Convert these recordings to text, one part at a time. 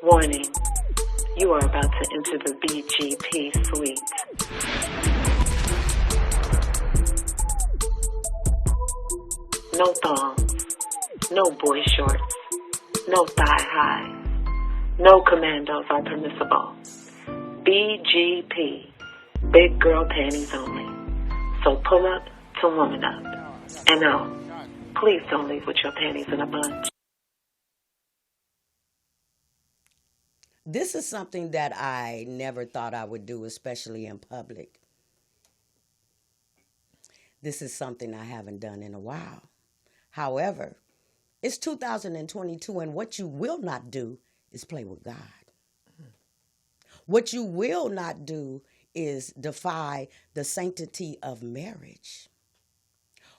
Warning, you are about to enter the BGP suite. No thongs, no boy shorts, no thigh highs, no commandos are permissible. BGP, big girl panties only. So pull up to woman up. And no, please don't leave with your panties in a bunch. This is something that I never thought I would do, especially in public. This is something I haven't done in a while. However, it's 2022, and what you will not do is play with God. What you will not do is defy the sanctity of marriage.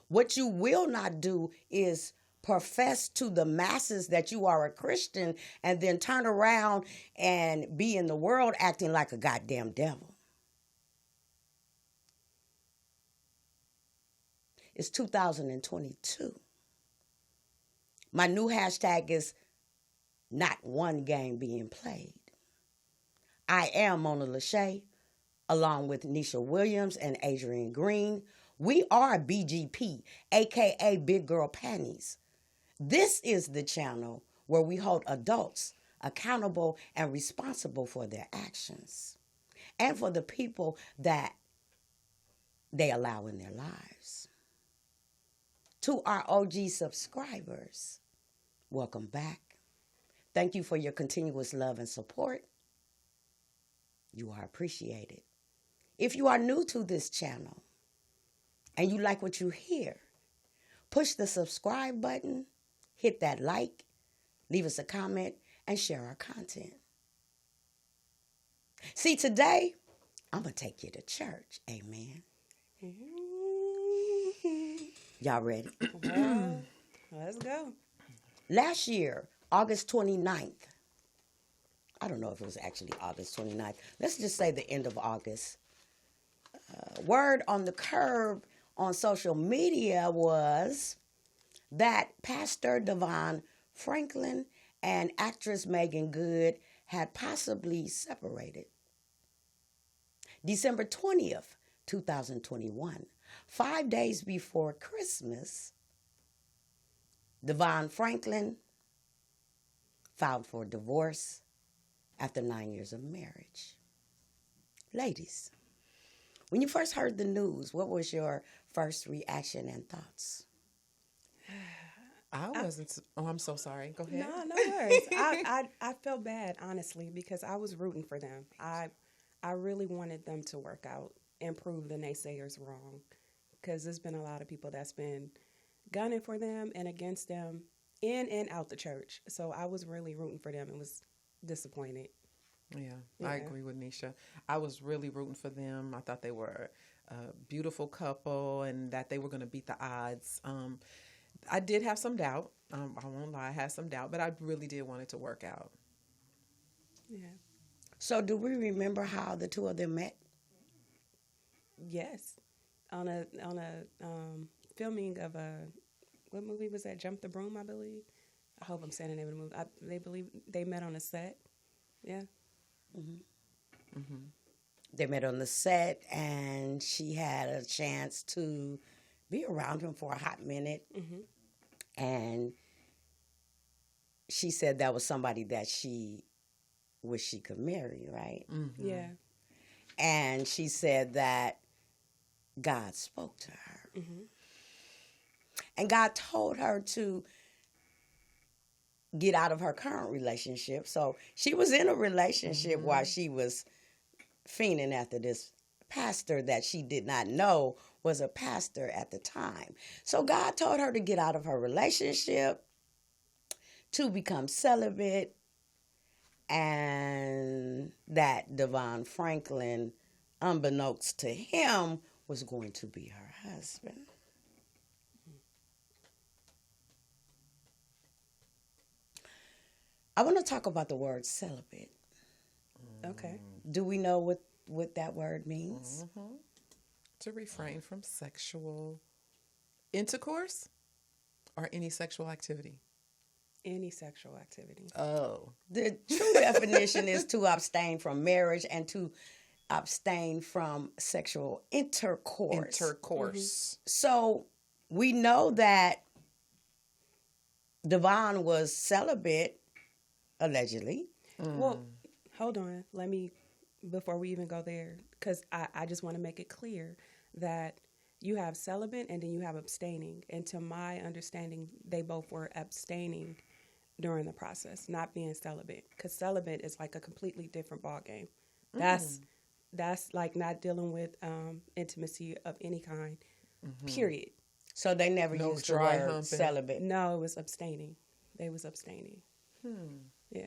What you will not do is profess to the masses that you are a Christian and then turn around and be in the world acting like a goddamn devil. It's 2022. My new hashtag is not one game being played. I am Ms.Lishey, along with Neisha Williams and Adrianne Greene. We are BGP, a.k.a. Big Girl Panties. This is the channel where we hold adults accountable and responsible for their actions and for the people that they allow in their lives. To our OG subscribers, welcome back. Thank you for your continuous love and support. You are appreciated. If you are new to this channel and you like what you hear, push the subscribe button, hit that like, leave us a comment, and share our content. See, today, I'm going to take you to church. Amen. Y'all ready? Let's go. Last year, August 29th, I don't know if it was actually August 29th. Let's just say the end of August. Word on the curb on social media was that Pastor Devon Franklin and actress Meagan Good had possibly separated. December 20th, 2021, 5 days before Christmas, Devon Franklin filed for divorce after 9 years of marriage. Ladies, when you first heard the news, what was your first reaction and thoughts? I wasn't. Oh, I'm so sorry. Go ahead. No worries. I felt bad, honestly, because I was rooting for them. I really wanted them to work out and prove the naysayers wrong, because there's been a lot of people that's been gunning for them and against them in and out the church. So I was really rooting for them and was disappointed. Yeah, I agree with Neisha. I was really rooting for them. I thought they were a beautiful couple and that they were going to beat the odds. I did have some doubt. I won't lie, I had some doubt, but I really did want it to work out. Yeah. So do we remember how the two of them met? Yes. On a filming of what movie was that? Jump the Broom, I believe. I hope I'm saying the name of the movie. They believe they met on a set. Yeah. Mm-hmm. Mm-hmm. They met on the set, and she had a chance to be around him for a hot minute. Mm-hmm. And she said that was somebody that she wished she could marry, right? Mm-hmm. Yeah. And she said that God spoke to her. Mm-hmm. And God told her to get out of her current relationship. So she was in a relationship while she was fiending after this pastor that she did not know was a pastor at the time. So God told her to get out of her relationship, to become celibate, and that Devon Franklin, unbeknownst to him, was going to be her husband. I want to talk about the word celibate. Okay. Do we know what that word means? Mm-hmm. To refrain from sexual intercourse or any sexual activity. Any sexual activity. Oh. The true definition is to abstain from marriage and to abstain from sexual intercourse. So we know that Devon was celibate, allegedly. Well, hold on. Before we even go there, because I just want to make it clear that you have celibate and then you have abstaining. And to my understanding, they both were abstaining during the process, not being celibate. Because celibate is like a completely different ballgame. That's like not dealing with intimacy of any kind, period. So they never used the word celibate. No, it was abstaining. They was abstaining. Yeah.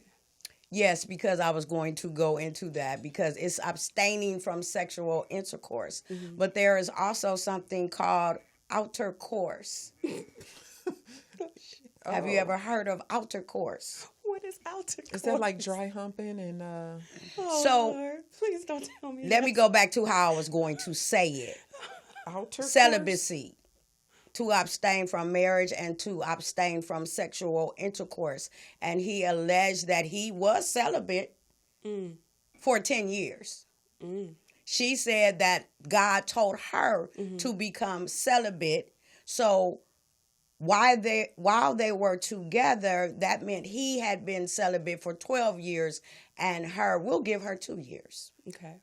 Yes, because I was going to go into that because it's abstaining from sexual intercourse. But there is also something called outer course. Have you ever heard of outer course? What is outer course? Is that like dry humping and Oh, Lord. Please don't tell me. Let me go back to how I was going to say it. outer Celibacy. To abstain from marriage and to abstain from sexual intercourse. And he alleged that he was celibate for 10 years. She said that God told her to become celibate. So while they were together, that meant he had been celibate for 12 years and we'll give her 2 years. Okay.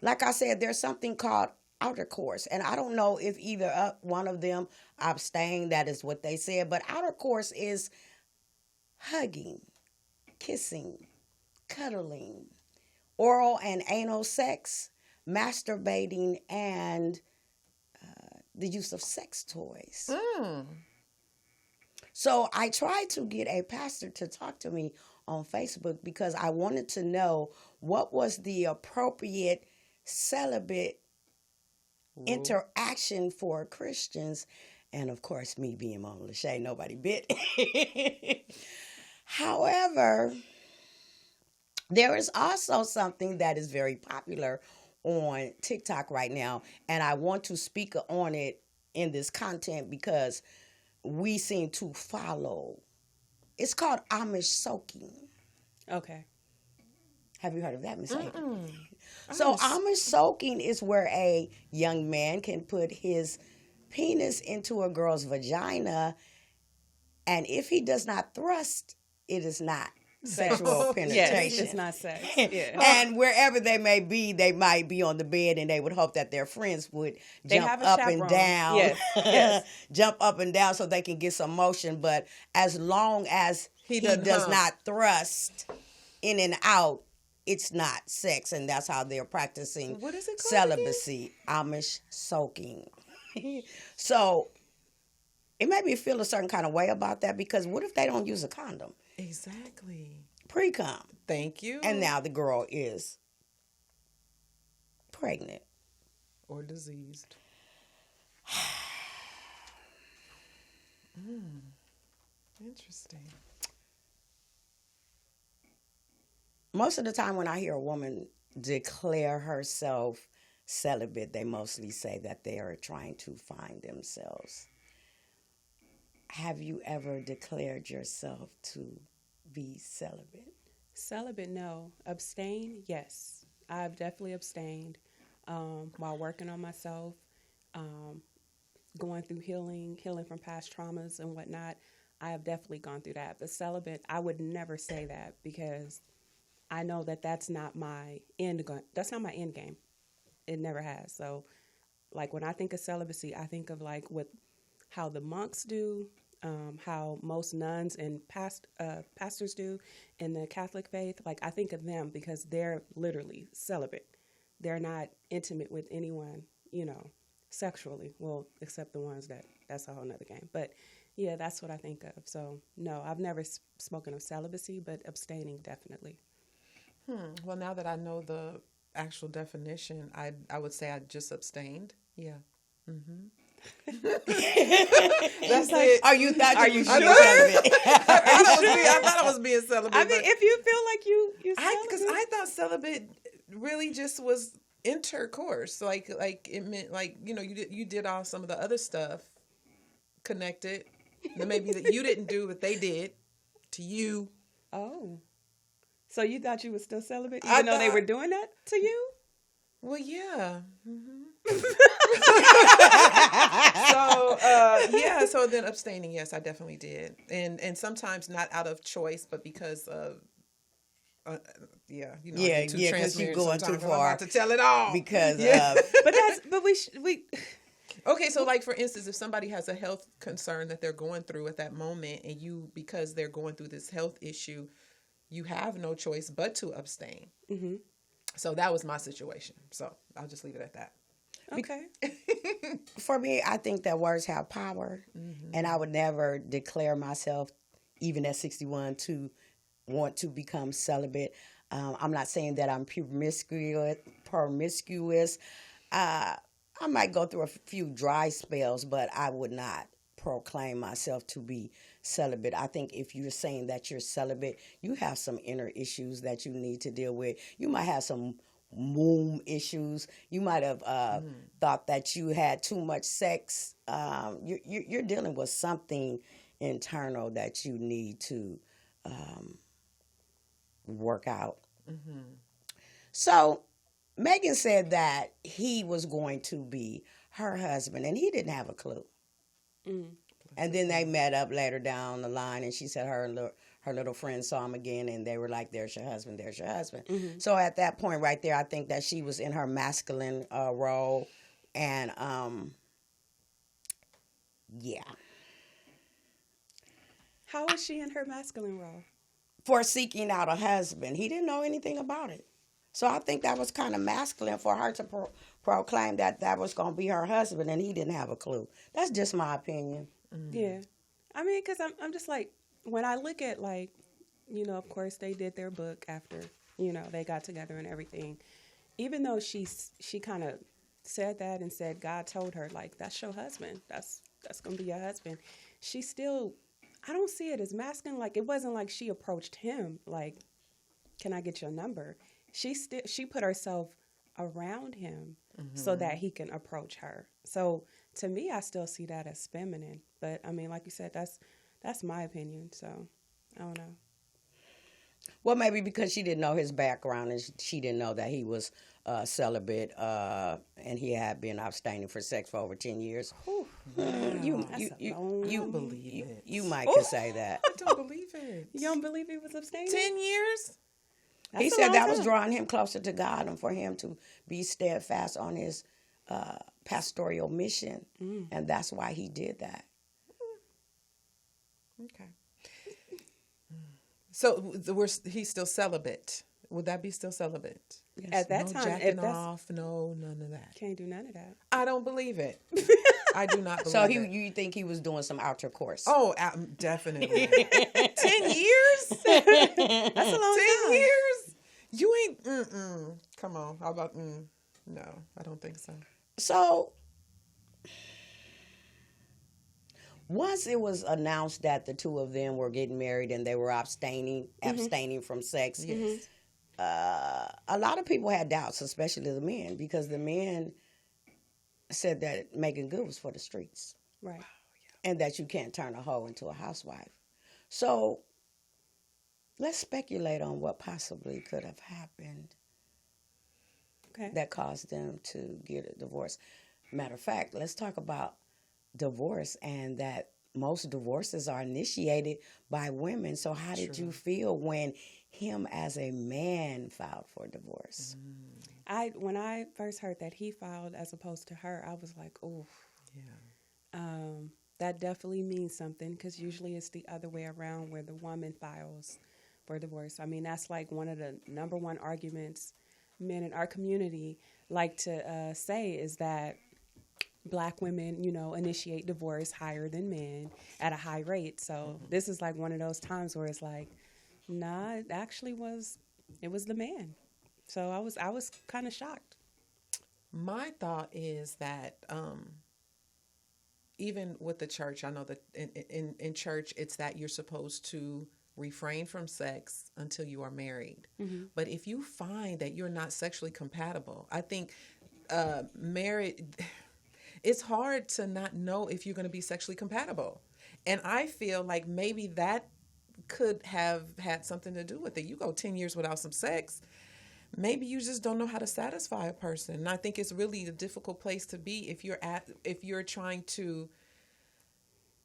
Like I said, there's something called outer course. And I don't know if either one of them abstained, that is what they said. But outer course is hugging, kissing, cuddling, oral and anal sex, masturbating, and the use of sex toys. So I tried to get a pastor to talk to me on Facebook because I wanted to know what was the appropriate celibate interaction for Christians. And of course, me being Ms.Lishey, nobody bit. However, there is also something that is very popular on TikTok right now. And I want to speak on it in this content because we seem to follow. It's called Amish soaking. Okay. Have you heard of that, Ms. Adrianne? So Amish soaking is where a young man can put his penis into a girl's vagina, and if he does not thrust, it is not sexual penetration. Yes, it's not sex. Yeah. And wherever they may be, they might be on the bed, and they would hope that their friends would jump up and down. Yes. Jump up and down so they can get some motion. But as long as he does not thrust in and out, it's not sex, and that's how they're practicing what is it called celibacy, Amish soaking. So it made me feel a certain kind of way about that because what if they don't use a condom? Exactly. Pre-cum. Thank you. And now the girl is pregnant. Or diseased. Interesting. Most of the time when I hear a woman declare herself celibate, they mostly say that they are trying to find themselves. Have you ever declared yourself to be celibate? Celibate, no. Abstain, yes. I've definitely abstained while working on myself, going through healing from past traumas and whatnot. I have definitely gone through that. But celibate, I would never say that because I know that that's not my end game. That's not my end game. It never has. So, like, when I think of celibacy, I think of, like, how the monks do, how most nuns and pastors do in the Catholic faith. Like, I think of them because they're literally celibate. They're not intimate with anyone, sexually. Well, except the ones that's a whole nother game. But, yeah, that's what I think of. So, no, I've never spoken of celibacy, but abstaining, definitely. Well, now that I know the actual definition, I would say I just abstained. Yeah. That's like, it. Are you celibate? I thought I was being celibate. I mean, if you feel like you celibate. Because I thought celibate really just was intercourse. Like it meant like, you did all some of the other stuff connected that maybe that you didn't do, but they did to you. Oh. So you thought you were still celibate even though they were doing that to you? Well, yeah. Mm-hmm. So then abstaining, yes, I definitely did. And sometimes not out of choice, but because of because you're going too far. I'm about to tell it all. Because we Okay, so like for instance, if somebody has a health concern that they're going through at that moment, and because they're going through this health issue, you have no choice but to abstain. Mm-hmm. So that was my situation. So I'll just leave it at that. Okay. For me, I think that words have power, and I would never declare myself, even at 61, to want to become celibate. I'm not saying that I'm promiscuous. I might go through a few dry spells, but I would not proclaim myself to be celibate. I think if you're saying that you're celibate, you have some inner issues that you need to deal with. You might have some womb issues. You might have thought that you had too much sex. You're dealing with something internal that you need to work out. Mm-hmm. So Meagan said that he was going to be her husband, and he didn't have a clue. Mm. And then they met up later down the line, and she said her little friend saw him again, and they were like, there's your husband, there's your husband. Mm-hmm. So at that point right there, I think that she was in her masculine role, and yeah. How was she in her masculine role? For seeking out a husband. He didn't know anything about it. So I think that was kind of masculine for her to proclaim that was going to be her husband, and he didn't have a clue. That's just my opinion. Mm-hmm. Yeah. I mean, because I'm just like, when I look at, like, of course they did their book after, they got together and everything. Even though she kind of said that and said God told her, like, that's your husband. That's going to be your husband. She still, I don't see it as masculine. Like, it wasn't like she approached him, like, can I get your number? She put herself around him so that he can approach her. So to me, I still see that as feminine. But I mean, like you said, that's my opinion. So I don't know. Well, maybe because she didn't know his background and she didn't know that he was celibate and he had been abstaining for sex for over 10 years. You believe it. You might could say that. I don't believe it. You don't believe he was abstaining? 10 years? He said that was drawing him closer to God and for him to be steadfast on his pastoral mission. And that's why he did that. Okay. So he's still celibate. Would that be still celibate? Yes. At that time, jacking off, no, none of that. Can't do none of that. I don't believe it. I do not believe so it. So you think he was doing some outer course? Oh, definitely. 10 years? That's a long 10 years? You ain't, come on. How about, no, I don't think so. So, once it was announced that the two of them were getting married and they were abstaining from sex, yes. A lot of people had doubts, especially the men, because the men said that Meagan Good was for the streets. Right. And that you can't turn a hoe into a housewife. So, let's speculate on what possibly could have happened that caused them to get a divorce. Matter of fact, let's talk about divorce and that most divorces are initiated by women. So how did you feel when him as a man filed for divorce? When I first heard that he filed as opposed to her, I was like, oh, yeah. That definitely means something because usually it's the other way around where the woman files for divorce. I mean, that's like one of the number one arguments men in our community like to say is that Black women, initiate divorce higher than men at a high rate. So this is like one of those times where it's like, nah, it actually was the man. So I was kind of shocked. My thought is that even with the church, I know that in church, it's that you're supposed to refrain from sex until you are married. Mm-hmm. But if you find that you're not sexually compatible, I think married, it's hard to not know if you're going to be sexually compatible. And I feel like maybe that could have had something to do with it. You go 10 years without some sex, maybe you just don't know how to satisfy a person. And I think it's really a difficult place to be if you're trying to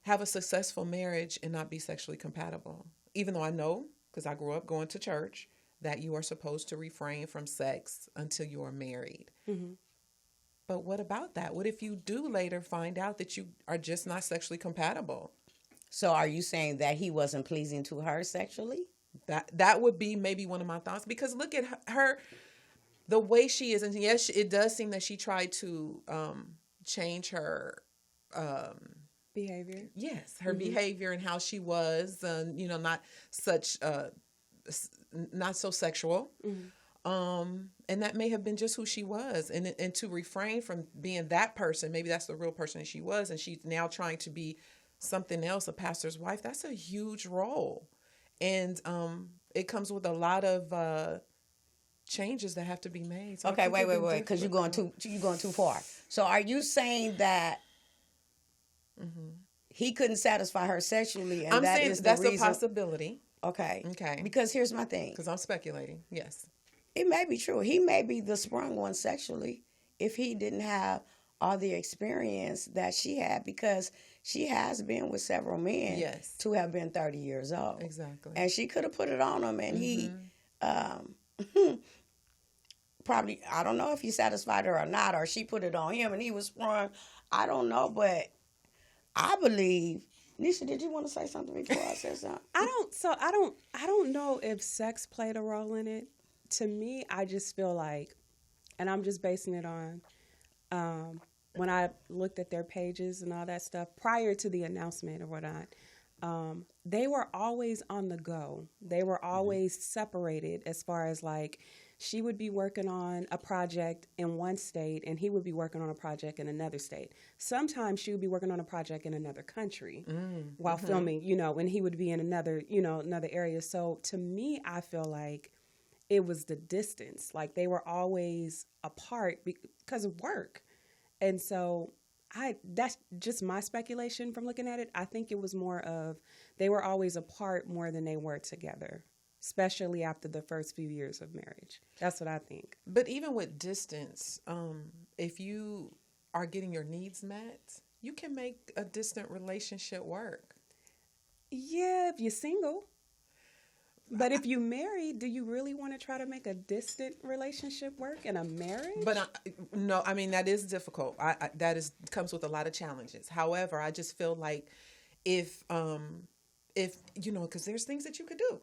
have a successful marriage and not be sexually compatible. Even though I know, because I grew up going to church, that you are supposed to refrain from sex until you are married. Mm-hmm. But what about that? What if you do later find out that you are just not sexually compatible? So are you saying that he wasn't pleasing to her sexually? That would be maybe one of my thoughts, because look at her, the way she is. And yes, it does seem that she tried to change her behavior. Yes, her mm-hmm. behavior and how she was, not so sexual. Mm-hmm. And that may have been just who she was. And to refrain from being that person, maybe that's the real person she was, and she's now trying to be something else, a pastor's wife. That's a huge role. And it comes with a lot of changes that have to be made. So okay, wait, because you're going too far. So are you saying that mm-hmm. he couldn't satisfy her sexually, and that's a possibility? Okay. Because here's my thing. Because I'm speculating. Yes, it may be true. He may be the sprung one sexually if he didn't have all the experience that she had, because she has been with several men yes. to have been 30 years old. Exactly. And she could have put it on him, and mm-hmm. he probably, I don't know if he satisfied her or not, or she put it on him and he was sprung. I don't know, but I believe. Neisha, did you want to say something before I said something? I don't know if sex played a role in it. To me, I just feel like, and I'm just basing it on when I looked at their pages and all that stuff prior to the announcement or whatnot, they were always on the go. They were always mm-hmm. separated, as far as like she would be working on a project in one state and he would be working on a project in another state. Sometimes she would be working on a project in another country while mm-hmm. filming, and he would be in another area. So to me, I feel like it was the distance. Like they were always apart because of work. And so that's just my speculation from looking at it. I think it was more of they were always apart more than they were together, especially after the first few years of marriage. That's what I think. But even with distance, if you are getting your needs met, you can make a distant relationship work. Yeah, if you're single. But if you married, do you really want to try to make a distant relationship work in a marriage? But no, I mean, that is difficult. Comes with a lot of challenges. However, I just feel like if because there's things that you could do.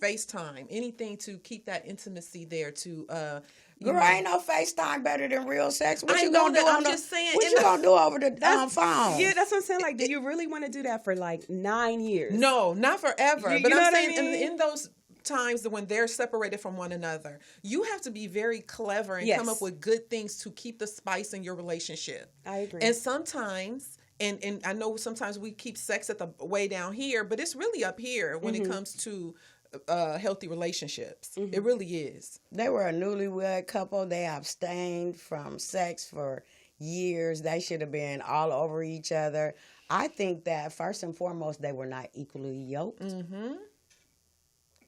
FaceTime, anything to keep that intimacy there to Girl, ain't no FaceTime better than real sex. What you gonna do over the phone? Yeah, that's what I'm saying. Like, do you really want to do that for like 9 years? No, not forever. But I'm saying in those times when they're separated from one another, you have to be very clever and come up with good things to keep the spice in your relationship. I agree. And sometimes, and I know sometimes we keep sex at the way down here, but it's really up here when it comes to healthy relationships. Mm-hmm. It really is. They were a newlywed couple. They abstained from sex for years. They should have been all over each other. I think that first and foremost, they were not equally yoked. Mm-hmm.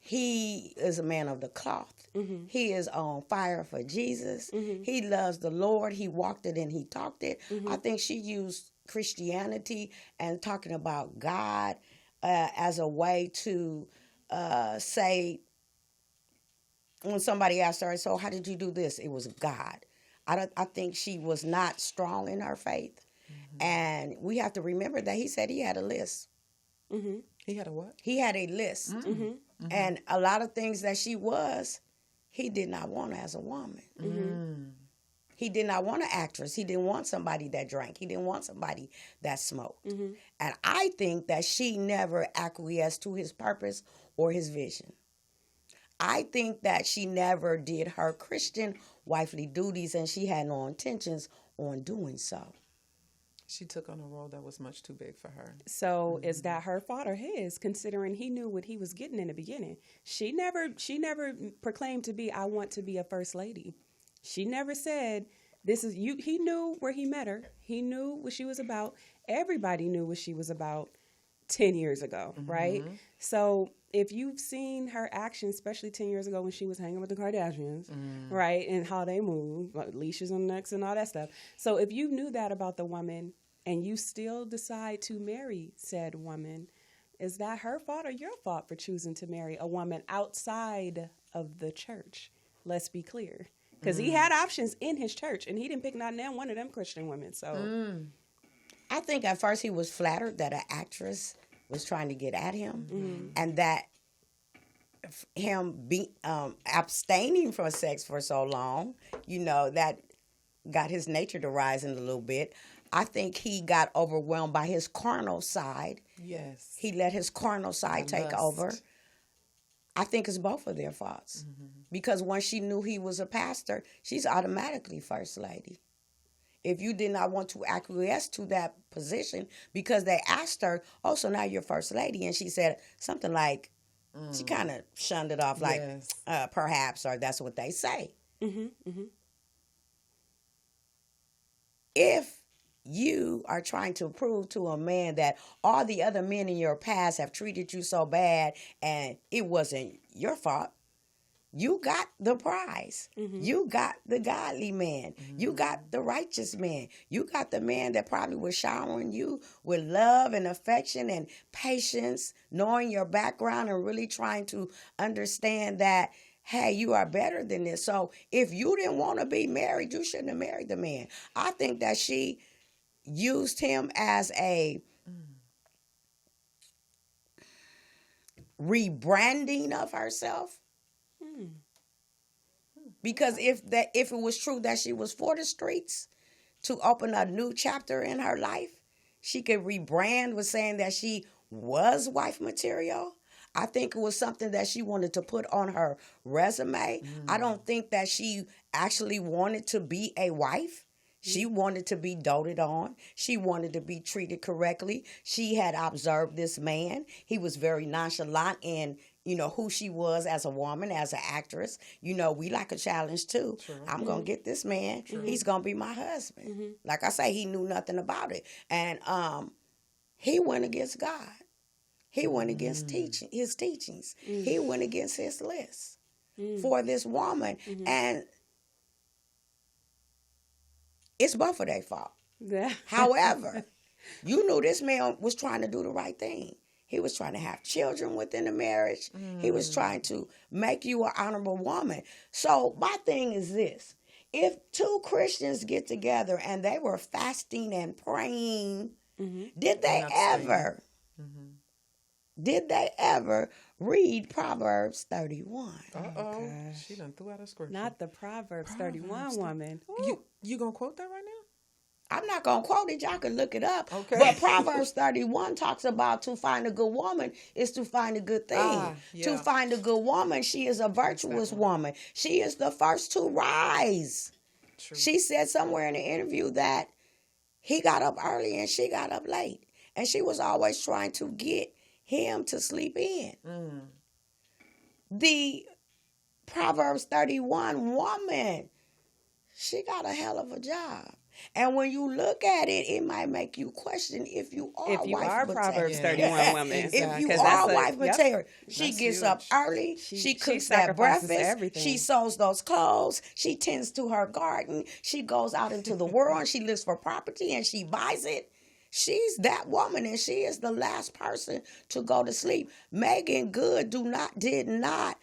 He is a man of the cloth. Mm-hmm. He is on fire for Jesus. Mm-hmm. He loves the Lord. He walked it and he talked it. Mm-hmm. I think she used Christianity and talking about God as a way to say, when somebody asked her, so how did you do this? It was God. I think she was not strong in her faith. Mm-hmm. And we have to remember that he said he had a list. Mm-hmm. He had a what? He had a list. Mm-hmm. Mm-hmm. And a lot of things that she was, he did not want her as a woman. Mm-hmm. He did not want an actress. He didn't want somebody that drank. He didn't want somebody that smoked. Mm-hmm. And I think that she never acquiesced to his purpose or his vision. I think that she never did her Christian wifely duties, and she had no intentions on doing so. She took on a role that was much too big for her. So is that her fault or his, considering he knew what he was getting in the beginning? She never proclaimed to be, I want to be a first lady. She never said, this is you. He knew where he met her. He knew what she was about. Everybody knew what she was about 10 years ago, right? So if you've seen her actions, especially 10 years ago when she was hanging with the Kardashians, right, and how they move, like leashes on necks and all that stuff. So if you knew that about the woman and you still decide to marry said woman, is that her fault or your fault for choosing to marry a woman outside of the church? Let's be clear. Because he had options in his church, and he didn't pick not one of them Christian women. So I think at first he was flattered that an actress was trying to get at him, and that him abstaining from sex for so long, that got his nature to rising a little bit. I think he got overwhelmed by his carnal side. Yes. He let his carnal side take over. I think it's both of their faults. Because once she knew he was a pastor, she's automatically first lady. If you did not want to acquiesce to that position, because they asked her, oh, so now you're first lady. And she said something like, she kind of shunned it off like, perhaps, or that's what they say. If you are trying to prove to a man that all the other men in your past have treated you so bad and it wasn't your fault, you got the prize. You got the godly man. You got the righteous man. You got the man that probably was showering you with love and affection and patience, knowing your background and really trying to understand that, hey, you are better than this. So if you didn't want to be married, you shouldn't have married the man. I think that she used him as a rebranding of herself. Because if it was true that she was for the streets to open a new chapter in her life, she could rebrand with saying that she was wife material. I think it was something that she wanted to put on her resume. I don't think that she actually wanted to be a wife. She wanted to be doted on. She wanted to be treated correctly. She had observed this man. He was very nonchalant in, who she was as a woman, as an actress. We like a challenge too. True. I'm going to get this man. True. He's going to be my husband. Like I say, he knew nothing about it. And he went against God. He went against his teachings. He went against his list for this woman. And it's both of their fault. However, you knew this man was trying to do the right thing. He was trying to have children within the marriage. He was trying to make you an honorable woman. So my thing is this. If two Christians get together and they were fasting and praying, did they ever read Proverbs 31? Uh-oh. She done threw out a scripture. Not the Proverbs 31 woman. You going to quote that right now? I'm not going to quote it. Y'all can look it up. Okay. But Proverbs 31 talks about to find a good woman is to find a good thing. To find a good woman, she is a virtuous woman. She is the first to rise. True. She said somewhere in the interview that he got up early and she got up late. And she was always trying to get him to sleep in. The Proverbs 31 woman, she got a hell of a job. And when you look at it, it might make you question if you are Proverbs 31 woman. If you are wife material. She gets up early. She cooks that breakfast. Everything. She sews those clothes. She tends to her garden. She goes out into the world and she looks for property and she buys it. She's that woman, and she is the last person to go to sleep. Meagan Good did not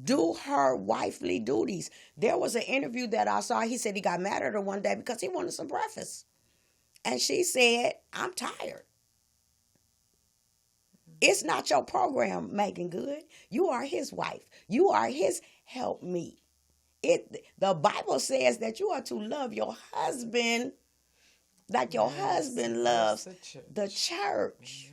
do her wifely duties. There was an interview that I saw. He said he got mad at her one day because he wanted some breakfast. And she said, I'm tired. It's not your program, Meagan Good. You are his wife. You are his helpmeet. The Bible says that you are to love your husband like your husband loves the church.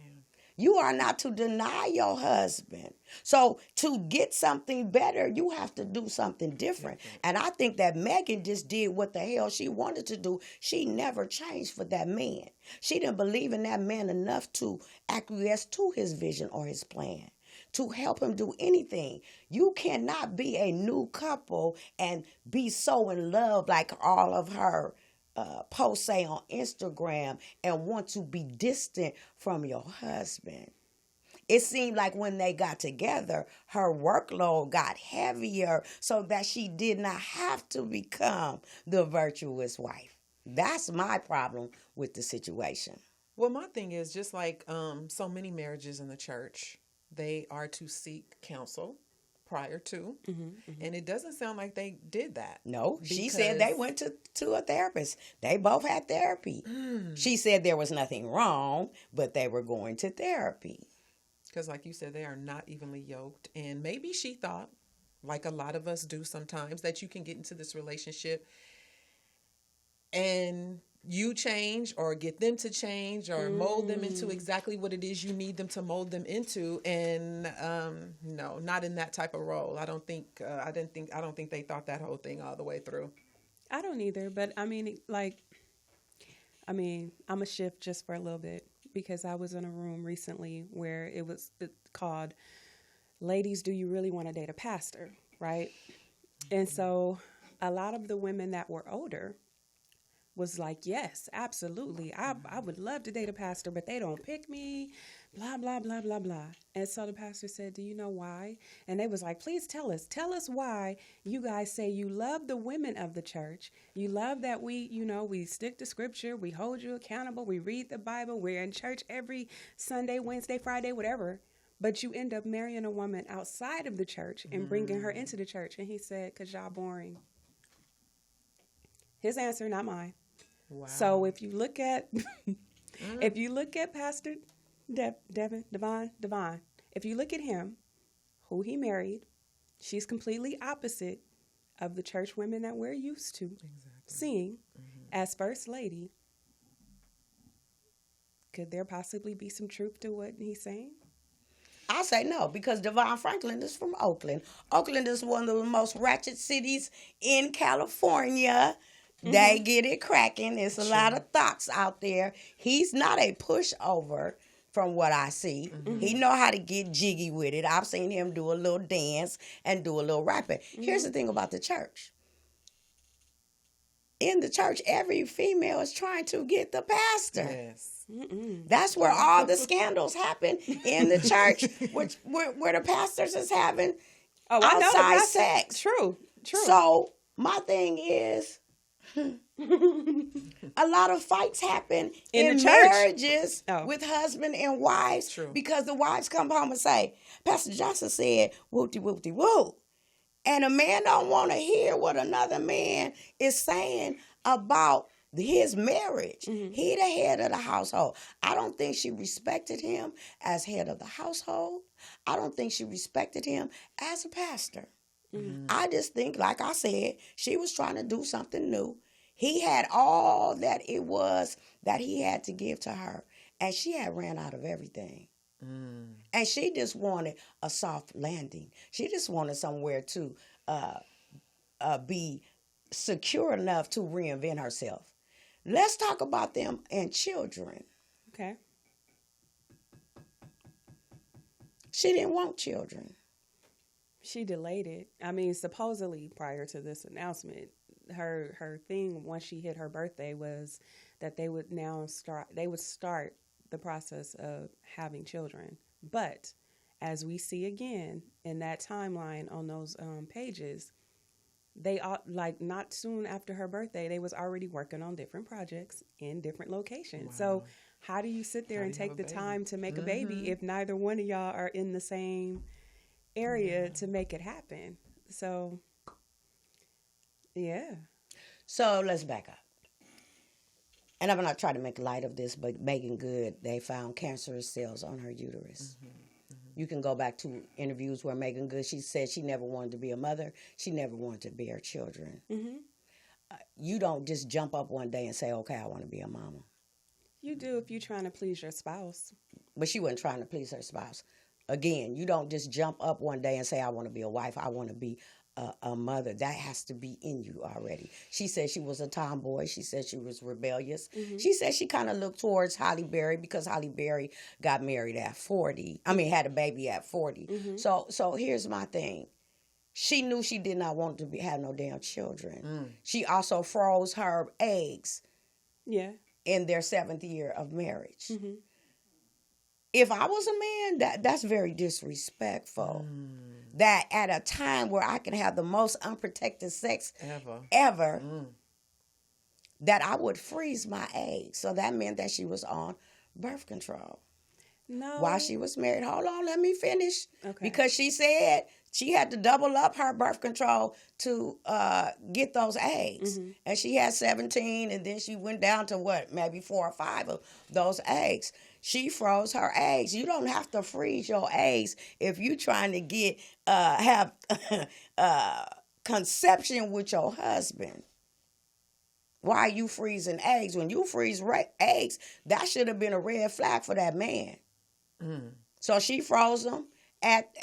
You are not to deny your husband. So to get something better, you have to do something different. And I think that Meagan just did what the hell she wanted to do. She never changed for that man. She didn't believe in that man enough to acquiesce to his vision or his plan, to help him do anything. You cannot be a new couple and be so in love like all of her posts say on Instagram and want to be distant from your husband. It seemed like when they got together, her workload got heavier so that she did not have to become the virtuous wife. That's my problem with the situation. Well, my thing is just like so many marriages in the church, they are to seek counsel prior to, and it doesn't sound like they did that. No, she said they went to a therapist. They both had therapy. She said there was nothing wrong, but they were going to therapy. Because like you said, they are not evenly yoked. And maybe she thought, like a lot of us do sometimes, that you can get into this relationship and you change or get them to change or mold them into exactly what it is you need them to mold them into. And no, not in that type of role. I don't think they thought that whole thing all the way through. I don't either, but I'm a shift just for a little bit, because I was in a room recently where it was called "Ladies, Do You Really Want to Date a Pastor?" Right? And so a lot of the women that were older was like, yes, absolutely. I would love to date a pastor, but they don't pick me, blah, blah, blah, blah, blah. And so the pastor said, do you know why? And they was like, please tell us why you guys say you love the women of the church. You love that we stick to scripture. We hold you accountable. We read the Bible. We're in church every Sunday, Wednesday, Friday, whatever. But you end up marrying a woman outside of the church and bringing her into the church. And he said, because y'all boring. His answer, not mine. Wow. So if you look at Pastor Devon, if you look at him, who he married, she's completely opposite of the church women that we're used to seeing as First Lady. Could there possibly be some truth to what he's saying? I say no, because Devon Franklin is from Oakland. Oakland is one of the most ratchet cities in California. They get it cracking. There's a lot of thoughts out there. He's not a pushover from what I see. He know how to get jiggy with it. I've seen him do a little dance and do a little rapping. Here's the thing about the church. In the church, every female is trying to get the pastor. Yes. That's where all the scandals happen in the church, where the pastors is having outside sex. True. So my thing is, a lot of fights happen in marriages with husband and wives because the wives come home and say, Pastor Johnson said, whoop-de-whoop-de-whoop. And a man don't want to hear what another man is saying about his marriage. He the head of the household. I don't think she respected him as head of the household. I don't think she respected him as a pastor. I just think, like I said, she was trying to do something new. He had all that it was that he had to give to her, and she had ran out of everything. And she just wanted a soft landing. She just wanted somewhere to be secure enough to reinvent herself. Let's talk about them and children. Okay. She didn't want children. She delayed it. I mean, supposedly prior to this announcement, her thing once she hit her birthday was that they would start the process of having children. But as we see again in that timeline on those pages, they not soon after her birthday, they was already working on different projects in different locations. Wow. So how do you sit there and take the time to make a baby if neither one of y'all are in the same area to make it happen? So, yeah. So let's back up. And I'm not trying to make light of this, but Meagan Good, they found cancerous cells on her uterus. You can go back to interviews where Meagan Good, she said she never wanted to be a mother. She never wanted to bear children. You don't just jump up one day and say, okay, I want to be a mama. You do if you're trying to please your spouse. But she wasn't trying to please her spouse. Again, you don't just jump up one day and say, I want to be a wife. I want to be a mother. That has to be in you already. She said she was a tomboy. She said she was rebellious. Mm-hmm. She said she kind of looked towards Halle Berry because Halle Berry got married at 40. I mean, had a baby at 40. Mm-hmm. So here's my thing. She knew she did not want to have no damn children. Mm. She also froze her eggs. Yeah. In their 7th year of marriage. Mm-hmm. If I was a man, that's very disrespectful. That at a time where I can have the most unprotected sex ever that I would freeze my eggs. So that meant that she was on birth control. No. While she was married. Hold on, let me finish. Okay. Because she said she had to double up her birth control to get those eggs. Mm-hmm. And she had 17, and then she went down to maybe 4 or 5 of those eggs. She froze her eggs. You don't have to freeze your eggs if you're trying to get have conception with your husband. Why are you freezing eggs? When you freeze eggs, that should have been a red flag for that man. Mm. So she froze them at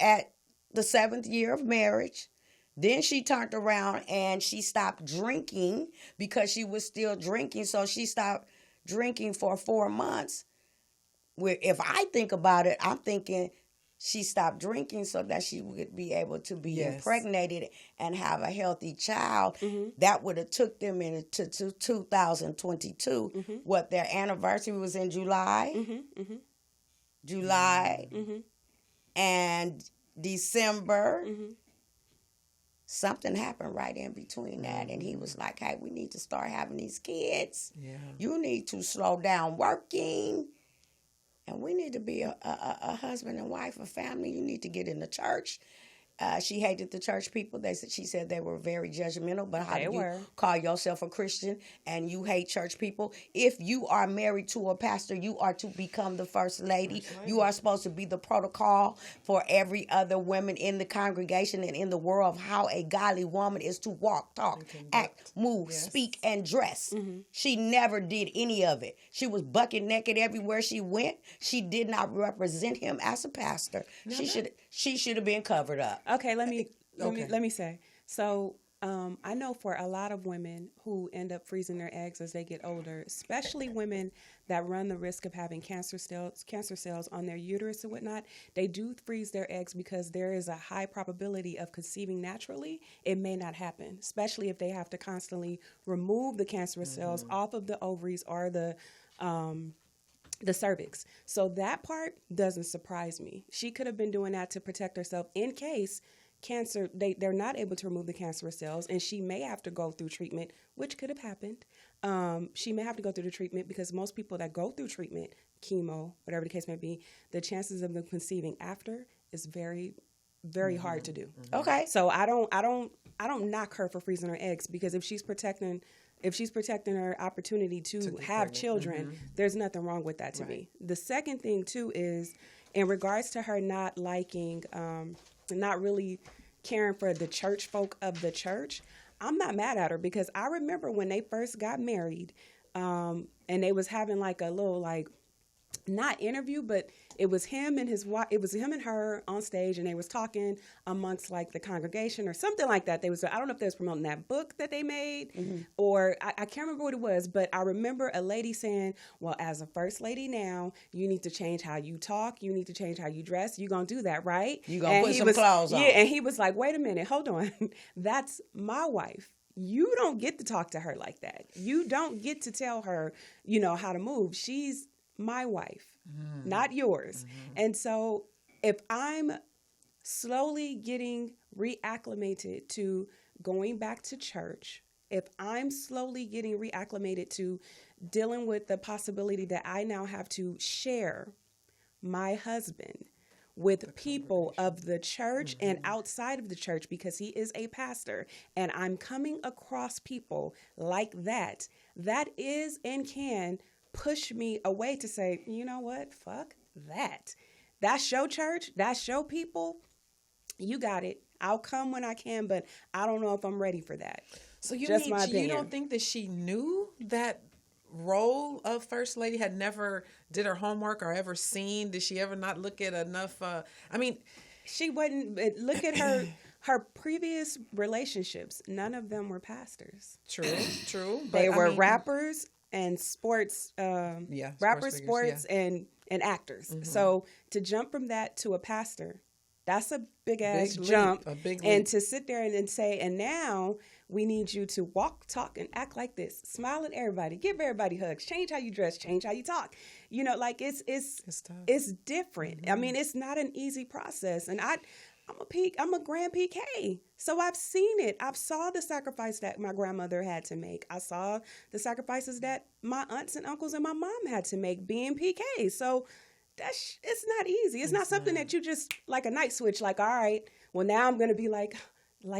the 7th year of marriage. Then she turned around and she stopped drinking because she was still drinking. So she stopped drinking for 4 months. If I think about it, I'm thinking she stopped drinking so that she would be able to be impregnated and have a healthy child. Mm-hmm. That would have took them into 2022. Mm-hmm. What, their anniversary was in July? Mm-hmm. Mm-hmm. July mm-hmm. and December. Mm-hmm. Something happened right in between that. And he was like, hey, we need to start having these kids. Yeah. You need to slow down working. And we need to be a husband and wife, a family. You need to get in the church. She hated the church people. She said they were very judgmental. But how do you call yourself a Christian and you hate church people? If you are married to a pastor, you are to become the first lady. You are supposed to be the protocol for every other woman in the congregation and in the world of how a godly woman is to walk, talk, act, move, speak, and dress. Mm-hmm. She never did any of it. She was bucket naked everywhere she went. She did not represent him as a pastor. She should have been covered up. Okay, let me say. So I know for a lot of women who end up freezing their eggs as they get older, especially women that run the risk of having cancer cells on their uterus and whatnot, they do freeze their eggs because there is a high probability of conceiving naturally. It may not happen, especially if they have to constantly remove the cancerous cells off of the ovaries or the cervix. So that part doesn't surprise me. She could have been doing that to protect herself in case cancer, they're not able to remove the cancerous cells, and she may have to go through treatment, which could have happened. She may have to go through the treatment because most people that go through treatment, chemo, whatever the case may be, the chances of them conceiving after is very, very hard to do. Mm-hmm. Okay. So I don't knock her for freezing her eggs because if she's protecting her opportunity to have pregnant. Children, there's nothing wrong with that to me. The second thing, too, is in regards to her not liking, not really caring for the church folk of the church, I'm not mad at her because I remember when they first got married and they was having like a little not interview, but it was him and his wife. It was him and her on stage, and they was talking amongst like the congregation or something like that. I don't know if they was promoting that book that they made, or I can't remember what it was. But I remember a lady saying, "Well, as a first lady now, you need to change how you talk. You need to change how you dress. You gonna do that, right? You gonna put some clothes on." Yeah, and he was like, "Wait a minute, hold on. That's my wife. You don't get to talk to her like that. You don't get to tell her, how to move. She's my wife, not yours." And so if I'm slowly getting reacclimated to going back to church, if I'm slowly getting reacclimated to dealing with the possibility that I now have to share my husband with people of the church and outside of the church because he is a pastor, and I'm coming across people like that is and can push me away to say, you know what, fuck that. That's your church. That's your people. You got it. I'll come when I can, but I don't know if I'm ready for that. So you don't think that she knew that role of First Lady, had never did her homework or ever seen. Did she ever not look at enough? I mean, she wouldn't look at her previous relationships. None of them were pastors. True. They were rappers and sports. Rappers, sports, and actors. Mm-hmm. So to jump from that to a pastor, that's a big ass jump. A big leap. And to sit there and say, and now we need you to walk, talk, and act like this. Smile at everybody. Give everybody hugs. Change how you dress. Change how you talk. You know, like it's different. Mm-hmm. I mean, it's not an easy process. And I'm a grand PK. So I've seen it. I've saw the sacrifice that my grandmother had to make. I saw the sacrifices that my aunts and uncles and my mom had to make being PK. So it's not easy. It's not something that you just like a night switch, like, all right, well, now I'm going to be like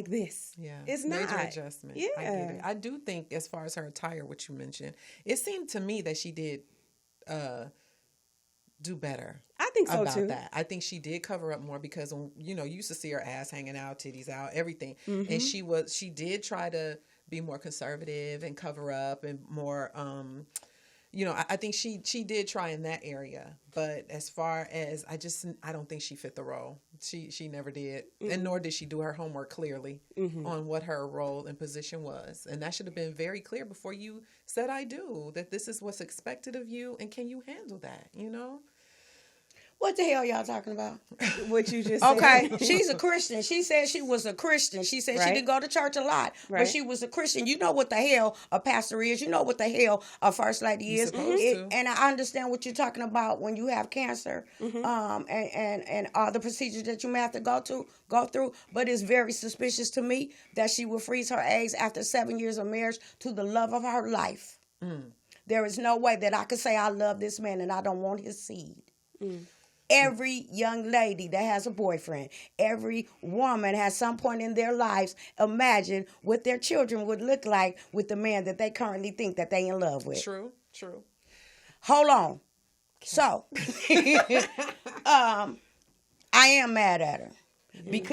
this. Yeah. It's major not. adjustment. Yeah. I get it. I do think as far as her attire, what you mentioned, it seemed to me that she did do better. I think so about too. That. I think she did cover up more because, you used to see her ass hanging out, titties out, everything. Mm-hmm. And she did try to be more conservative and cover up and more, I think she did try in that area, but as far as I don't think she fit the role. She never did, mm-hmm. and nor did she do her homework clearly mm-hmm. on what her role and position was. And that should have been very clear before you said I do, that this is what's expected of you, and can you handle that, What the hell y'all talking about? What you just okay, said. she's a Christian. She said she was a Christian. She said she didn't go to church a lot, but she was a Christian. You know what the hell a pastor is. You know what the hell a first lady is. And I understand what you're talking about when you have cancer, mm-hmm. And all the procedures that you may have to go through. But it's very suspicious to me that she would freeze her eggs after 7 years of marriage to the love of her life. Mm. There is no way that I could say I love this man and I don't want his seed. Mm. Every young lady that has a boyfriend, every woman has some point in their lives imagine what their children would look like with the man that they currently think that they in love with. True. Hold on. So, I am mad at her.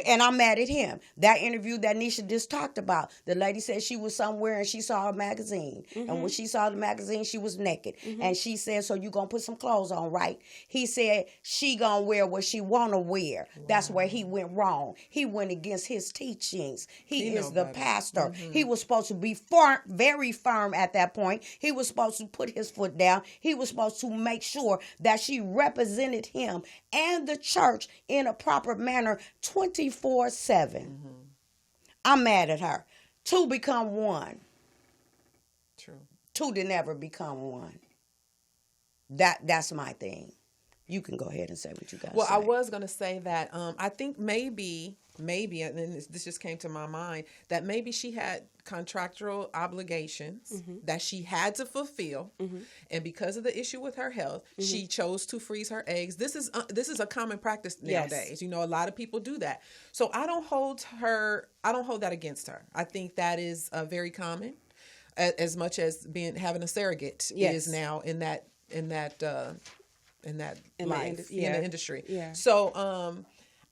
And I'm mad at him. That interview that Neisha just talked about, the lady said she was somewhere and she saw a magazine. Mm-hmm. And when she saw the magazine, she was naked. Mm-hmm. And she said, so you going to put some clothes on, right? He said, she going to wear what she want to wear. Wow. That's where he went wrong. He went against his teachings. He is the pastor. Mm-hmm. He was supposed to be very firm at that point. He was supposed to put his foot down. He was supposed to make sure that she represented him and the church in a proper manner 24/7. Mm-hmm. I'm mad at her. Two become one. True. Two didn't ever become one. That's my thing. You can go ahead and say what you got to say. Well, I was going to say that I think maybe, and then this just came to my mind, that maybe she had contractual obligations mm-hmm. that she had to fulfill, mm-hmm. and because of the issue with her health, mm-hmm. she chose to freeze her eggs. This is a common practice nowadays. Yes. A lot of people do that. So I don't hold that against her. I think that is very common, as much as having a surrogate is now in the industry. Yeah. So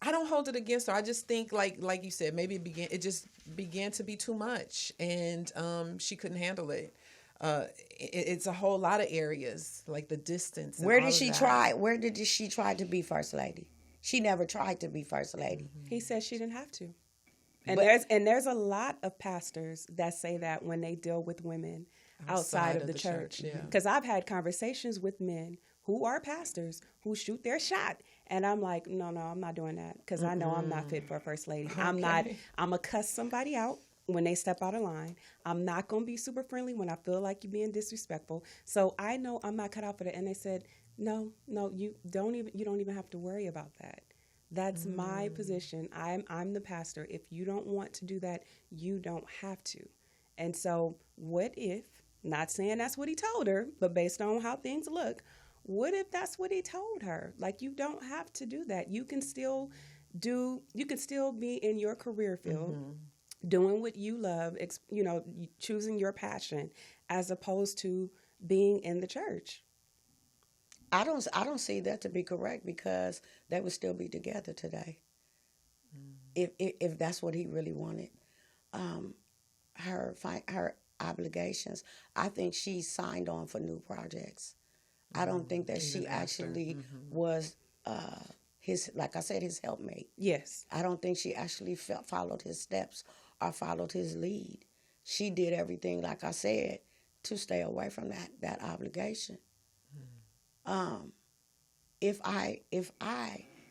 I don't hold it against her. I just think like you said, maybe it just began to be too much, and she couldn't handle it. It's a whole lot of areas, like the distance. Where did she try? Where did she try to be first lady? She never tried to be first lady. Mm-hmm. He said she didn't have to. And there's a lot of pastors that say that when they deal with women outside of the church. Because I've had conversations with men who are pastors who shoot their shot. And I'm like, no, I'm not doing that because I know I'm not fit for a first lady. Okay. I'm going to cuss somebody out when they step out of line. I'm not going to be super friendly when I feel like you're being disrespectful. So I know I'm not cut out for that. And they said, no, you don't even have to worry about that. That's my position. I'm the pastor. If you don't want to do that, you don't have to. And so what if, not saying that's what he told her, but based on how things look, what if that's what he told her? Like, you don't have to do that. You can still be in your career field, mm-hmm. doing what you love, choosing your passion, as opposed to being in the church. I don't see that to be correct because they would still be together today. Mm. If that's what he really wanted. obligations. I think she signed on for new projects. I don't think that she actually was his, like I said, his helpmate. Yes. I don't think she actually followed his steps or followed his lead. She did everything, like I said, to stay away from that obligation. If I,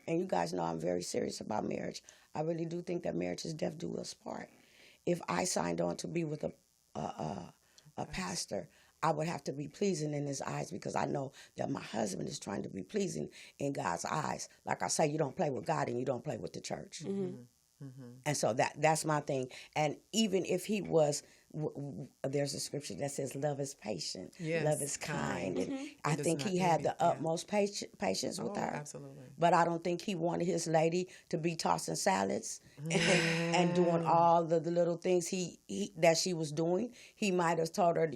and you guys know I'm very serious about marriage, I really do think that marriage is death do us part. If I signed on to be with a pastor, I would have to be pleasing in his eyes, because I know that my husband is trying to be pleasing in God's eyes. Like I say, you don't play with God and you don't play with the church. And so that's my thing. And even if he was, there's a scripture that says love is patient, love is kind. And I think he had the utmost patience with her. Absolutely. But I don't think he wanted his lady to be tossing salads and doing all the little things that she was doing. He might have told her,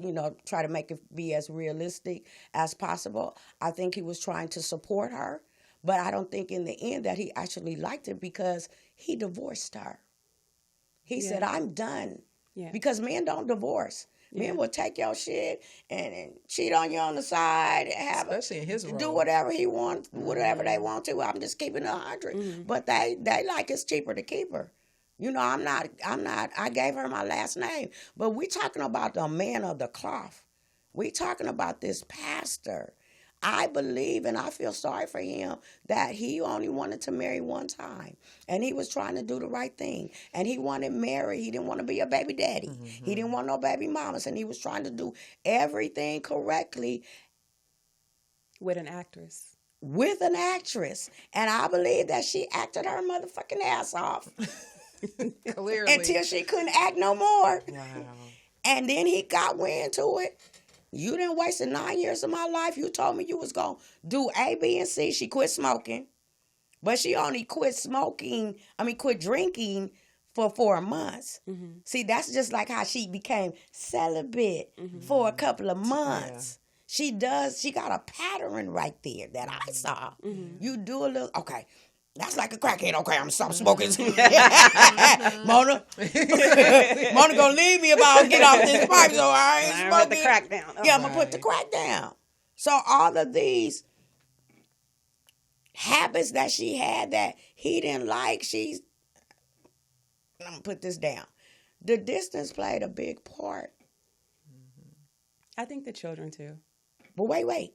try to make it be as realistic as possible. I think he was trying to support her. But I don't think in the end that he actually liked it, because he divorced her. He said, I'm done. Yeah. Because men don't divorce. Men will take your shit and cheat on you on the side. Especially in his role. Do whatever he wants, whatever they want to. I'm just keeping 100. But they like it's cheaper to keep her. I'm not, I gave her my last name. But we talking about the man of the cloth. We talking about this pastor. I believe, and I feel sorry for him, that he only wanted to marry one time. And he was trying to do the right thing. And he wanted Mary. He didn't want to be a baby daddy. He didn't want no baby mamas. And he was trying to do everything correctly. With an actress. And I believe that she acted her motherfucking ass off. Clearly. Until she couldn't act no more. Wow. And then he got wind to it. You didn't waste 9 years of my life. You told me you was going to do A, B, and C. She quit smoking. But she only quit drinking for 4 months. See, that's just like how she became celibate for a couple of months. Yeah. She got a pattern right there that I saw. You do a little, okay. That's like a crackhead. Okay, I'm stop smoking. Mona gonna leave me if I don't get off this pipe, so I ain't smoking. Put the crack down. Yeah, I'm gonna put the crack down. So all of these habits that she had that he didn't like, I'm gonna put this down. The distance played a big part. I think the children too. But wait.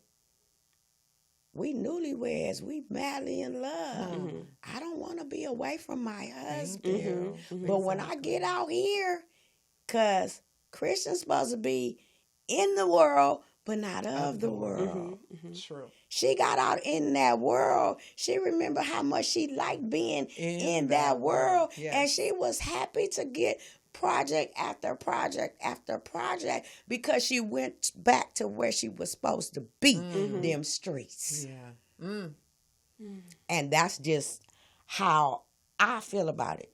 We newlyweds. We madly in love. I don't want to be away from my husband. But when I get out here, because Christian's supposed to be in the world, but not of the world. True. She got out in that world. She remembered how much she liked being in that world. Yes. And she was happy to get project after project after project, because she went back to where she was supposed to be, them streets. Yeah. And that's just how I feel about it.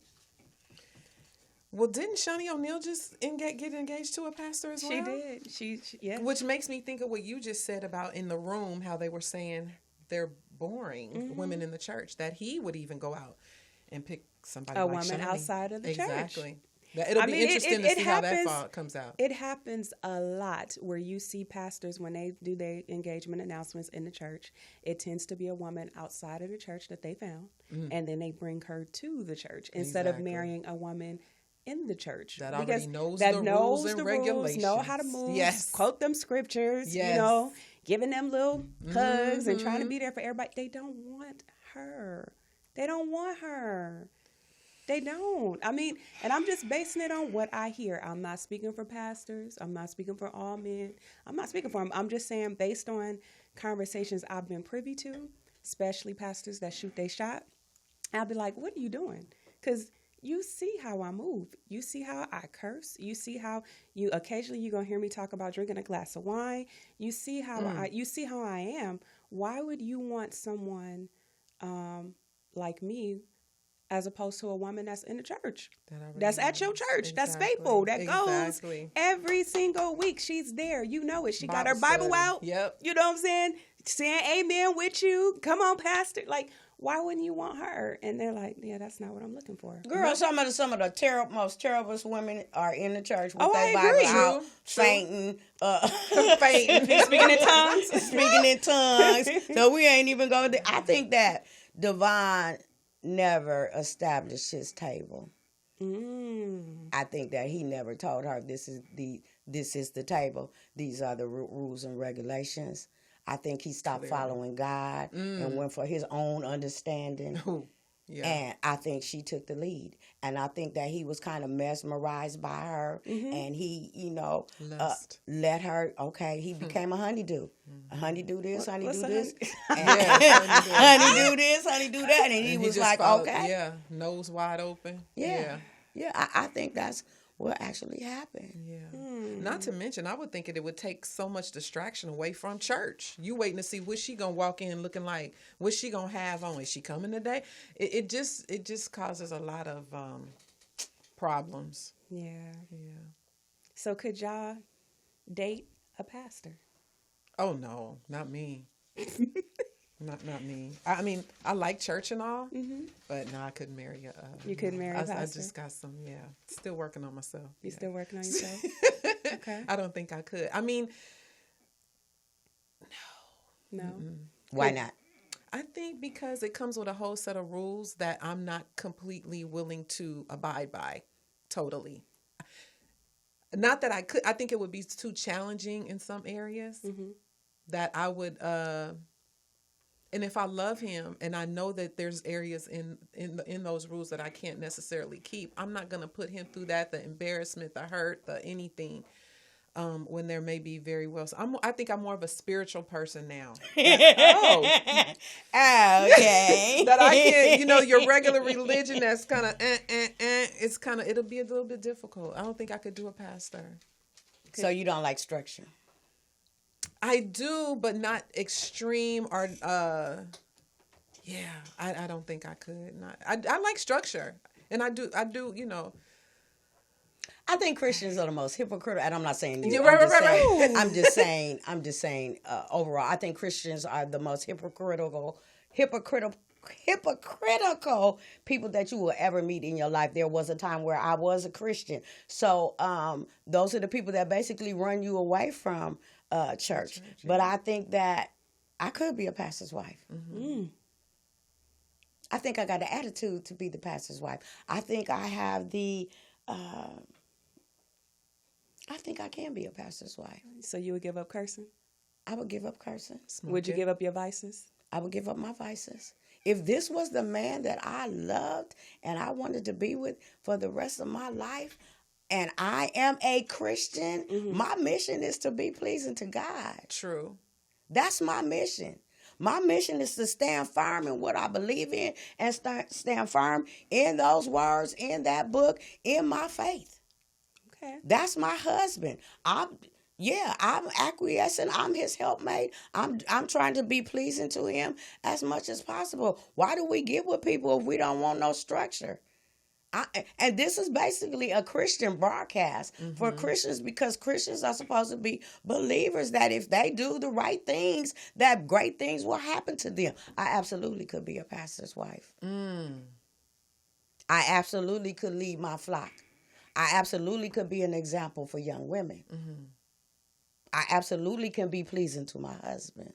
Well, didn't Shani O'Neal just get engaged to a pastor as well? She did. She yeah. Which makes me think of what you just said about in the room, how they were saying they're boring women in the church, that he would even go out and pick somebody like woman Shani. Outside of the church. Exactly. It'll be interesting to see how that comes out. It happens a lot where you see pastors, when they do their engagement announcements in the church, it tends to be a woman outside of the church that they found, and then they bring her to the church instead of marrying a woman in the church. That already knows the rules and regulations. Know how to move, yes. Quote them scriptures, yes. Giving them little hugs and trying to be there for everybody. They don't want her. They don't. I mean, and I'm just basing it on what I hear. I'm not speaking for pastors. I'm not speaking for all men. I'm not speaking for them. I'm just saying, based on conversations I've been privy to, especially pastors that shoot their shot, I'll be like, what are you doing? Because you see how I move. You see how I curse. You see how occasionally you're going to hear me talk about drinking a glass of wine. You see how I am. Why would you want someone like me as opposed to a woman that's in the church, that's at your church, that's faithful, that goes every single week? She's there. You know it. She got her Bible out. Yep. You know what I'm saying? Saying amen with you. Come on, pastor. Like, why wouldn't you want her? And they're like, yeah, that's not what I'm looking for. Girl, some of the most terrible women are in the church with I their agree. Bible out, True. fainting, Fainting, speaking in tongues. speaking in tongues. So we ain't even going to. I think that Devon never established his table. I think that he never told her this is the table. These are the rules and regulations. I think he stopped following God and went for his own understanding. Yeah. And I think she took the lead. And I think that he was kind of mesmerized by her. And he, let her, he became a honeydew. A honeydew this, honeydew this. Honeydew this, honeydew that. And he was like, followed, okay. Yeah, nose wide open. Yeah. I think that's what actually happened. Yeah. Not to mention, I would think it would take so much distraction away from church. You waiting to see what she gonna walk in looking like, what she gonna have on. Is she coming today? It just causes a lot of problems. Yeah. Yeah. So could y'all date a pastor? Oh no, not me. Not me. I mean, I like church and all, but no, I couldn't marry a. You couldn't marry a pastor? I just got some. Yeah, still working on myself. You still working on yourself? Okay. I don't think I could. I mean, no. Mm-mm. Why not? I think because it comes with a whole set of rules that I'm not completely willing to abide by. Totally. Not that I could. I think it would be too challenging in some areas that I would. And if I love him and I know that there's areas in those rules that I can't necessarily keep, I'm not going to put him through that, the embarrassment, the hurt, the anything, when there may be very well. So I think I'm more of a spiritual person now. Okay. That I can't, your regular religion that's kind of, it'll be a little bit difficult. I don't think I could do a pastor. So you don't like structure? I do, but not extreme or, I don't think I could. I like structure, and I do, I think Christians are the most hypocritical, and I'm not saying you. Right. I'm just saying overall, I think Christians are the most hypocritical people that you will ever meet in your life. There was a time where I was a Christian. So those are the people that basically run you away from church. But I think that I could be a pastor's wife. I think I got the attitude to be the pastor's wife. I think I have I think I can be a pastor's wife. So you would give up cursing? I would give up cursing. Would you give up your vices? I would give up my vices. If this was the man that I loved and I wanted to be with for the rest of my life, and I am a Christian, my mission is to be pleasing to God. True. That's my mission. My mission is to stand firm in what I believe in and stand firm in those words, in that book, in my faith. Okay. That's my husband. I'm acquiescing. I'm his helpmate. I'm trying to be pleasing to him as much as possible. Why do we get with people if we don't want no structure? And this is basically a Christian broadcast for Christians, because Christians are supposed to be believers that if they do the right things, that great things will happen to them. I absolutely could be a pastor's wife. I absolutely could lead my flock. I absolutely could be an example for young women. I absolutely can be pleasing to my husband.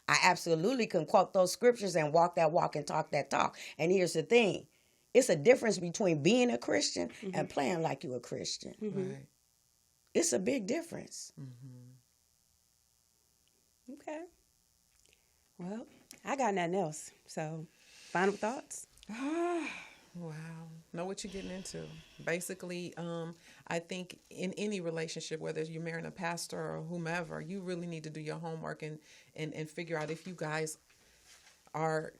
I absolutely can quote those scriptures and walk that walk and talk that talk. And here's the thing. It's a difference between being a Christian and playing like you're a Christian. Right. It's a big difference. Okay. Well, I got nothing else. So, final thoughts? Wow. Know what you're getting into. Basically, I think in any relationship, whether you're marrying a pastor or whomever, you really need to do your homework and figure out if you guys are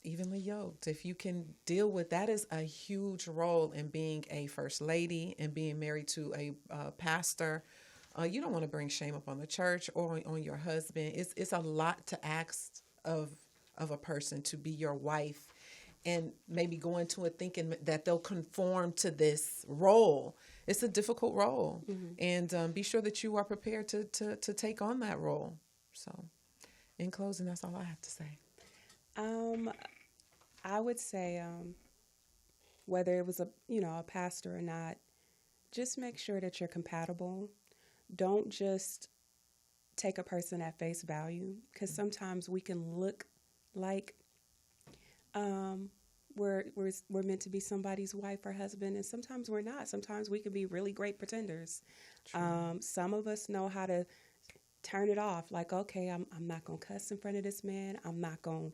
evenly yoked. If you can deal with that, is a huge role in being a first lady and being married to a pastor. You don't want to bring shame upon the church or on your husband. It's a lot to ask of a person to be your wife. And maybe go into it thinking that they'll conform to this role. It's a difficult role. And be sure that you are prepared to take on that role. So, in closing, that's all I have to say. I would say, whether it was a pastor or not, just make sure that you're compatible. Don't just take a person at face value, because sometimes we can look like we're meant to be somebody's wife or husband, and sometimes we're not. Sometimes we can be really great pretenders. Some of us know how to turn it off. Like, okay, I'm not gonna cuss in front of this man. I'm not gonna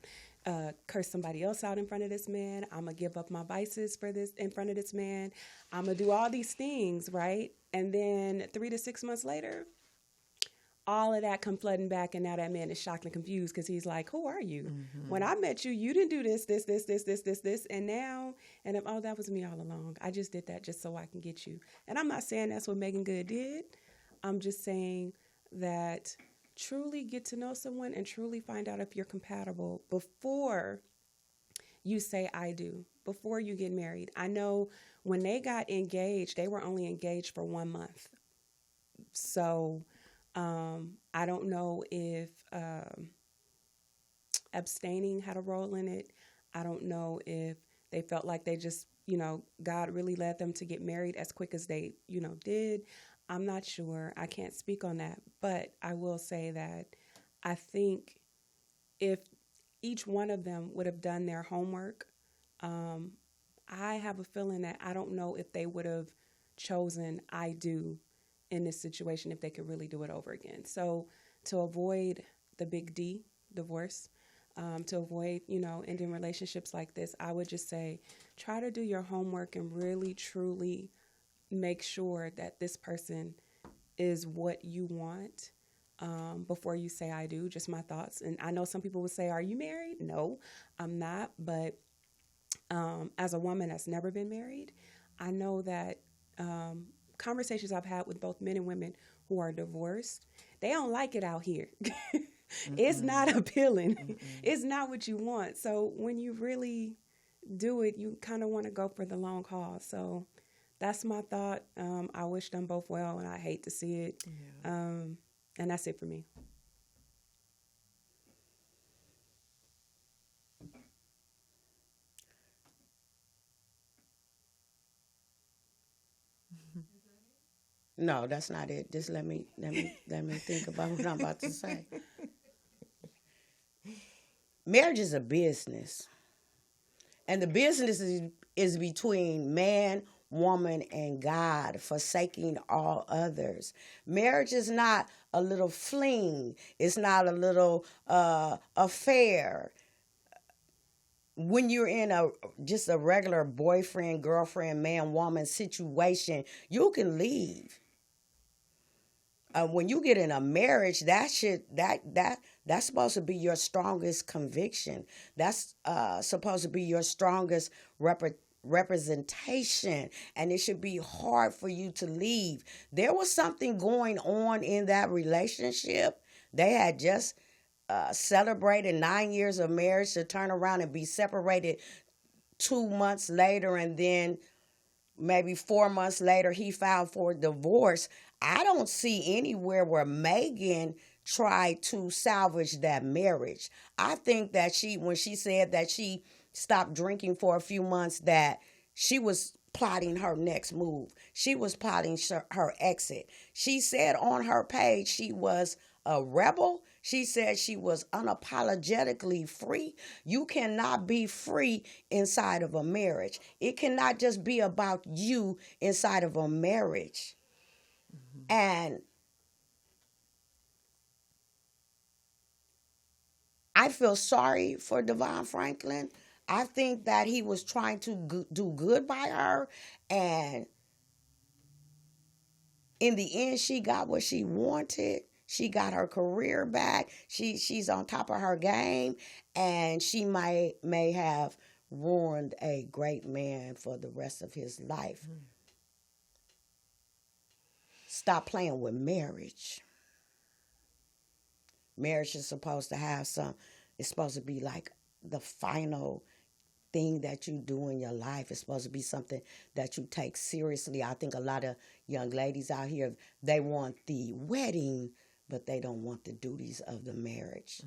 curse somebody else out in front of this man. I'm gonna give up my vices for this in front of this man. I'm gonna do all these things, right? And then 3 to 6 months later, all of that come flooding back, and now that man is shocked and confused because he's like, "Who are you? When I met you, you didn't do this, and now, oh, that was me all along. I just did that just so I can get you." And I'm not saying that's what Meagan Good did. I'm just saying that truly get to know someone and truly find out if you're compatible before you say "I do," before you get married. I know when they got engaged, they were only engaged for 1 month. So I don't know if abstaining had a role in it. I don't know if they felt like they just, God really led them to get married as quick as they, did. I'm not sure. I can't speak on that. But I will say that I think if each one of them would have done their homework, I have a feeling that I don't know if they would have chosen "I do" in this situation if they could really do it over again. So to avoid the big D, divorce, to avoid, ending relationships like this, I would just say try to do your homework and really, truly make sure that this person is what you want before you say "I do." Just my thoughts. And I know some people would say, "Are you married?" No, I'm not. But as a woman that's never been married, I know that conversations I've had with both men and women who are divorced, they don't like it out here. It's not appealing. It's not what you want. So when you really do it, you kind of want to go for the long haul. So that's my thought. I wish them both well, and I hate to see it. Yeah. And that's it for me. No, that's not it. Just let me think about what I'm about to say. Marriage is a business. And the business is between man, woman, and God, forsaking all others. Marriage is not a little fling. It's not a little affair. When you're in just a regular boyfriend, girlfriend, man, woman situation, you can leave. When you get in a marriage, that's supposed to be your strongest conviction. That's supposed to be your strongest representation, and it should be hard for you to leave. There was something going on in that relationship. They had just celebrated 9 years of marriage to turn around and be separated 2 months later, and then maybe 4 months later he filed for divorce. I don't see anywhere where Meagan tried to salvage that marriage. I think that when she said that she stopped drinking for a few months, that she was plotting her next move. She was plotting her exit. She said on her page she was a rebel. She said she was unapologetically free. You cannot be free inside of a marriage. It cannot just be about you inside of a marriage. And I feel sorry for Devon Franklin. I think that he was trying to do good by her, and in the end, she got what she wanted. She got her career back. She's on top of her game, and she may have ruined a great man for the rest of his life. Stop playing with marriage. Marriage is supposed to have it's supposed to be like the final thing that you do in your life. It's supposed to be something that you take seriously. I think a lot of young ladies out here, they want the wedding, but they don't want the duties of the marriage.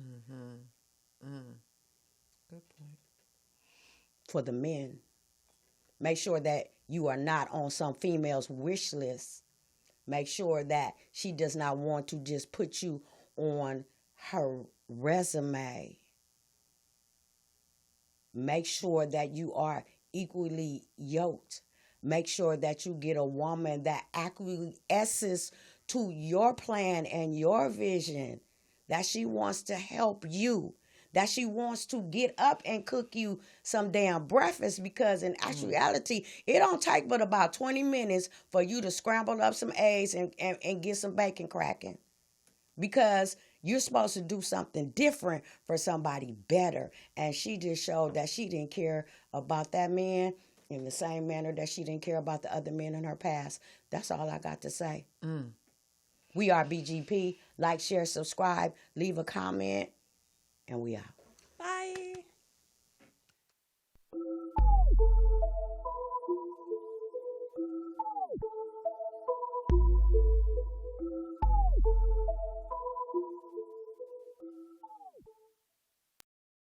Good point. For the men, make sure that you are not on some female's wish list. Make sure that she does not want to just put you on her resume. Make sure that you are equally yoked. Make sure that you get a woman that acquiesces to your plan and your vision, that she wants to help you, that she wants to get up and cook you some damn breakfast, because in actuality, it don't take but about 20 minutes for you to scramble up some eggs and get some bacon cracking, because you're supposed to do something different for somebody better. And she just showed that she didn't care about that man in the same manner that she didn't care about the other men in her past. That's all I got to say. We are BGP. Like, share, subscribe, leave a comment, and we out.